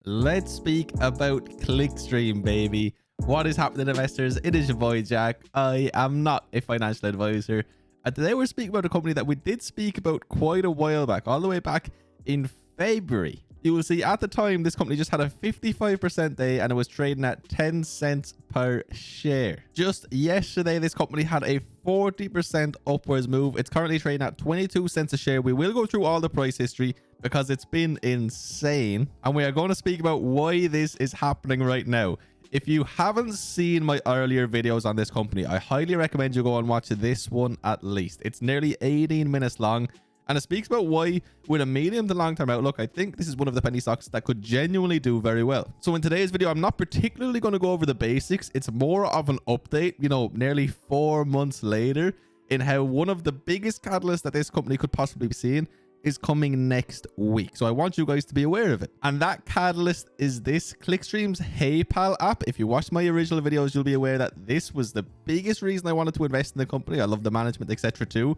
Let's speak about Clickstream, baby. What is happening, investors? It is your boy Jack. I am not a financial advisor, and today we're speaking about a company that we did speak about quite a while back, all the way back in February. You will see at the time this company just had a 55% day and it was trading at 10 cents per share. Just yesterday this company had a 40% upwards move. It's currently trading at 22 cents a share. We will go through all the price history because it's been insane, and we are going to speak about why this is happening right now. If you haven't seen my earlier videos on this company, I highly recommend you go and watch this one at least. It's nearly 18 minutes long. And it speaks about why, with a medium to long-term outlook, I think this is one of the penny stocks that could genuinely do very well. So in today's video, I'm not particularly going to go over the basics. It's more of an update, you know, nearly 4 months later, in how one of the biggest catalysts that this company could possibly be seeing is coming next week. So I want you guys to be aware of it. And that catalyst is this Clickstream's HeyPal app. If you watched my original videos, you'll be aware that this was the biggest reason I wanted to invest in the company. I love the management, etc. too.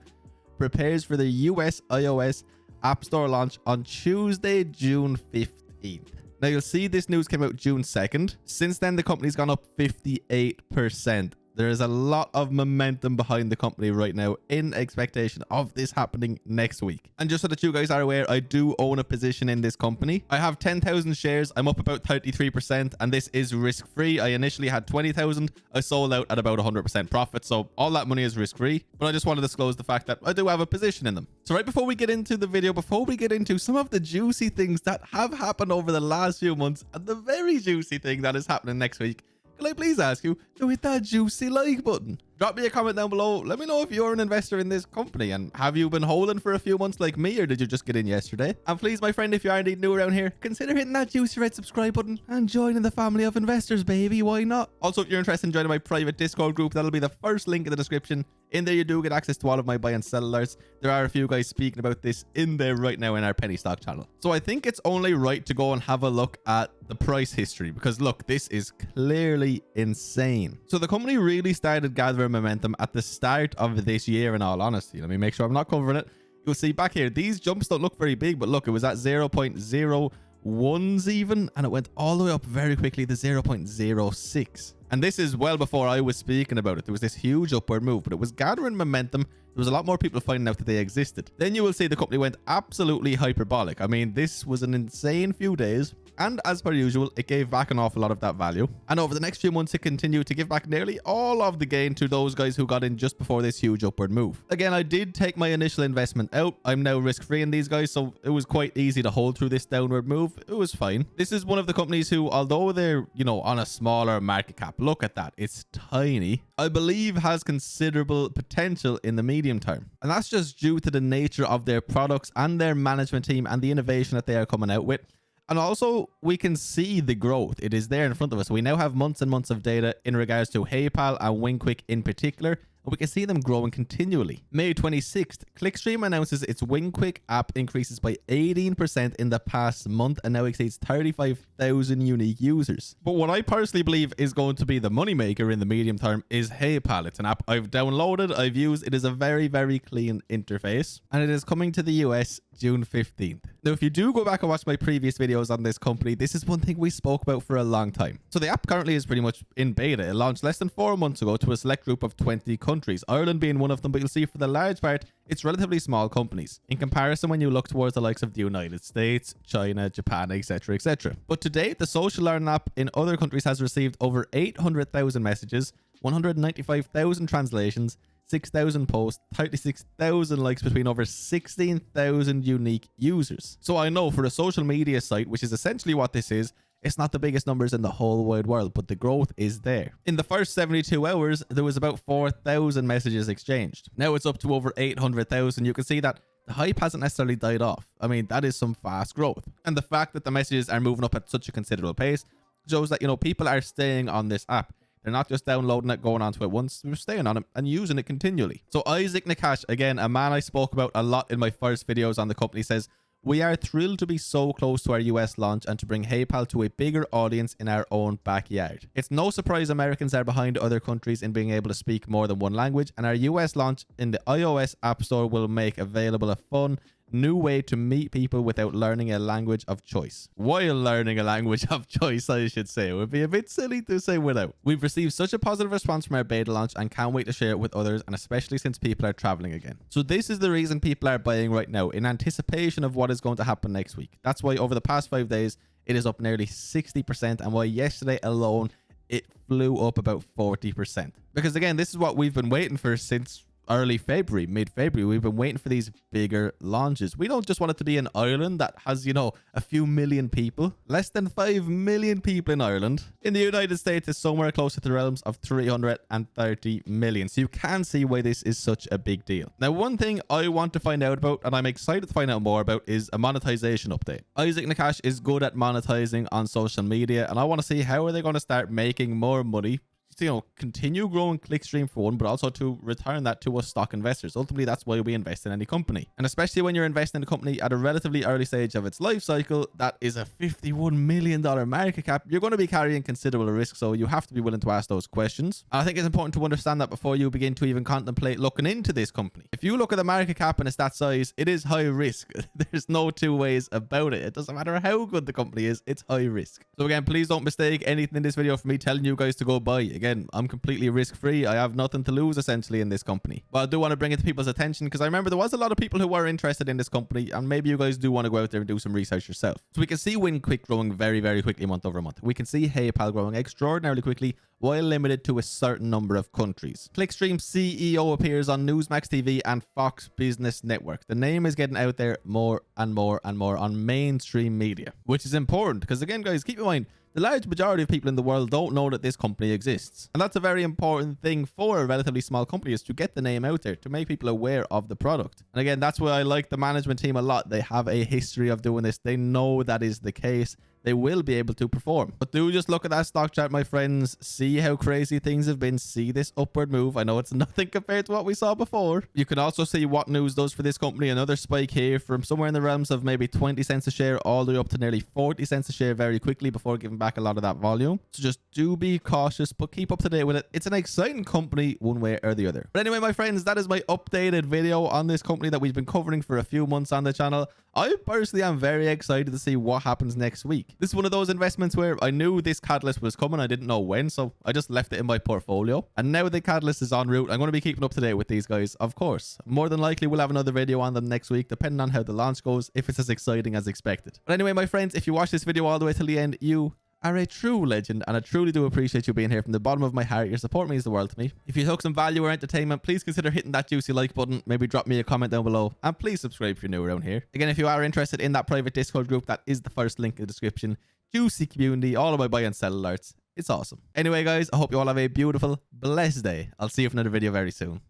Prepares for the US iOS App Store launch on Tuesday, June 15th. Now, you'll see this news came out June 2nd. Since then, the company's gone up 58%. There is a lot of momentum behind the company right now in expectation of this happening next week. And just so that you guys are aware, I do own a position in this company. I have 10,000 shares. I'm up about 33%, and this is risk-free. I initially had 20,000. I sold out at about 100% profit, so all that money is risk-free. But I just want to disclose the fact that I do have a position in them. So right before we get into the video, before we get into some of the juicy things that have happened over the last few months, and the very juicy thing that is happening next week, can I please ask you to hit that juicy like button? Drop me a comment down below. Let me know if you're an investor in this company, and have you been holding for a few months like me, or did you just get in yesterday? And please, my friend, if you are indeed new around here, consider hitting that juicy red subscribe button and joining the family of investors, baby. Why not? Also, if you're interested in joining my private Discord group, that'll be the first link in the description. In there, you do get access to all of my buy and sell alerts. There are a few guys speaking about this in there right now in our penny stock channel. So I think it's only right to go and have a look at the price history, because look, this is clearly insane. So the company really started gathering momentum at the start of this year, in all honesty. Let me make sure I'm not covering it. You'll see back here, these jumps don't look very big, but look, it was at 0.01s even, and it went all the way up very quickly to 0.06. And this is well before I was speaking about it. There was this huge upward move, but it was gathering momentum. There was a lot more people finding out that they existed. Then you will see the company went absolutely hyperbolic. I mean, this was an insane few days. And as per usual, it gave back an awful lot of that value. And over the next few months, it continued to give back nearly all of the gain to those guys who got in just before this huge upward move. Again, I did take my initial investment out. I'm now risk-free in these guys, so it was quite easy to hold through this downward move. It was fine. This is one of the companies who, although they're, you know, on a smaller market cap, look at that, it's tiny, I believe has considerable potential in the medium term. And that's just due to the nature of their products and their management team and the innovation that they are coming out with. And also, we can see the growth. It is there in front of us. We now have months and months of data in regards to HeyPal and WinQuick in particular, and we can see them growing continually. May 26th, Clickstream announces its WinQuick app increases by 18% in the past month and now exceeds 35,000 unique users. But what I personally believe is going to be the moneymaker in the medium term is HeyPal. It's an app I've downloaded, I've used. It is a very, very clean interface, and it is coming to the US June 15th. Now, if you do go back and watch my previous videos on this company, this is one thing we spoke about for a long time. So the app currently is pretty much in beta. It launched less than 4 months ago to a select group of 20 countries, Ireland being one of them, but you'll see for the large part, it's relatively small companies in comparison when you look towards the likes of the United States, China, Japan, etc, etc. But to date, the social learning app in other countries has received over 800,000 messages, 195,000 translations, 6,000 posts, 36,000 likes between over 16,000 unique users. So I know for a social media site, which is essentially what this is, it's not the biggest numbers in the whole wide world, but the growth is there. In the first 72 hours, there was about 4,000 messages exchanged. Now it's up to over 800,000. You can see that the hype hasn't necessarily died off. I mean, that is some fast growth. And the fact that the messages are moving up at such a considerable pace shows that, you know, people are staying on this app. They're not just downloading it, going onto it once. They're staying on it and using it continually. So Isaac Nakash, again, a man I spoke about a lot in my first videos on the company, says, "We are thrilled to be so close to our US launch and to bring HeyPal to a bigger audience in our own backyard. It's no surprise Americans are behind other countries in being able to speak more than one language, and our US launch in the iOS App Store will make available a fun, new way to meet people without learning a language of choice. While learning a language of choice, I should say. It would be a bit silly to say without. We've received such a positive response from our beta launch and can't wait to share it with others, and especially since people are traveling again. So this is the reason people are buying right now, in anticipation of what is going to happen next week. That's why over the past 5 days, it is up nearly 60%, and why yesterday alone, it flew up about 40%. Because again, this is what we've been waiting for since early February, mid-February. We've been waiting for these bigger launches. We don't just want it to be an island that has, you know, a few million people. Less than 5 million people in Ireland. In the United States, it's somewhere close to the realms of 330 million. So you can see why this is such a big deal. Now, one thing I want to find out about, and I'm excited to find out more about, is a monetization update. Isaac Nakash is good at monetizing on social media, and I want to see how are they going to start making more money, you know, continue growing Clickstream for one, but also to return that to us stock investors. Ultimately, that's why we invest in any company. And especially when you're investing in a company at a relatively early stage of its life cycle, that is a $51 million market cap, you're going to be carrying considerable risk. So you have to be willing to ask those questions. And I think it's important to understand that before you begin to even contemplate looking into this company. If you look at the market cap and it's that size, it is high risk. There's no two ways about it. It doesn't matter how good the company is, it's high risk. So again, please don't mistake anything in this video for me telling you guys to go buy. Again, I'm completely risk-free. I have nothing to lose essentially in this company. But I do want to bring it to people's attention because I remember there was a lot of people who were interested in this company, and maybe you guys do want to go out there and do some research yourself. So we can see WinQuick growing very, very quickly month over month. We can see HeyPal growing extraordinarily quickly while limited to a certain number of countries. Clickstream CEO appears on Newsmax TV and Fox Business Network. The name is getting out there more and more and more on mainstream media, which is important because again, guys, keep in mind, the large majority of people in the world don't know that this company exists. And that's a very important thing for a relatively small company, is to get the name out there, to make people aware of the product. And again, that's why I like the management team a lot. They have a history of doing this. They know that is the case. They will be able to perform. But do just look at that stock chart, my friends. See how crazy things have been. See this upward move. I know it's nothing compared to what we saw before. You can also see what news does for this company. Another spike here from somewhere in the realms of maybe 20 cents a share all the way up to nearly 40 cents a share very quickly before giving back a lot of that volume. So just do be cautious, but keep up to date with it. It's an exciting company one way or the other. But anyway, my friends, that is my updated video on this company that we've been covering for a few months on the channel. I personally am very excited to see what happens next week. This is one of those investments where I knew this catalyst was coming. I didn't know when, so I just left it in my portfolio. And now the catalyst is en route. I'm going to be keeping up to date with these guys, of course. More than likely, we'll have another video on them next week, depending on how the launch goes, if it's as exciting as expected. But anyway, my friends, if you watch this video all the way till the end, you are a true legend, and I truly do appreciate you being here from the bottom of my heart. Your support means the world to me. If you took some value or entertainment, please consider hitting that juicy like button. Maybe drop me a comment down below, and please subscribe if you're new around here. Again, if you are interested in that private Discord group, that is the first link in the description. Juicy community, all of my buy and sell alerts. It's awesome. Anyway, guys, I hope you all have a beautiful, blessed day. I'll see you for another video very soon.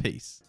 Peace.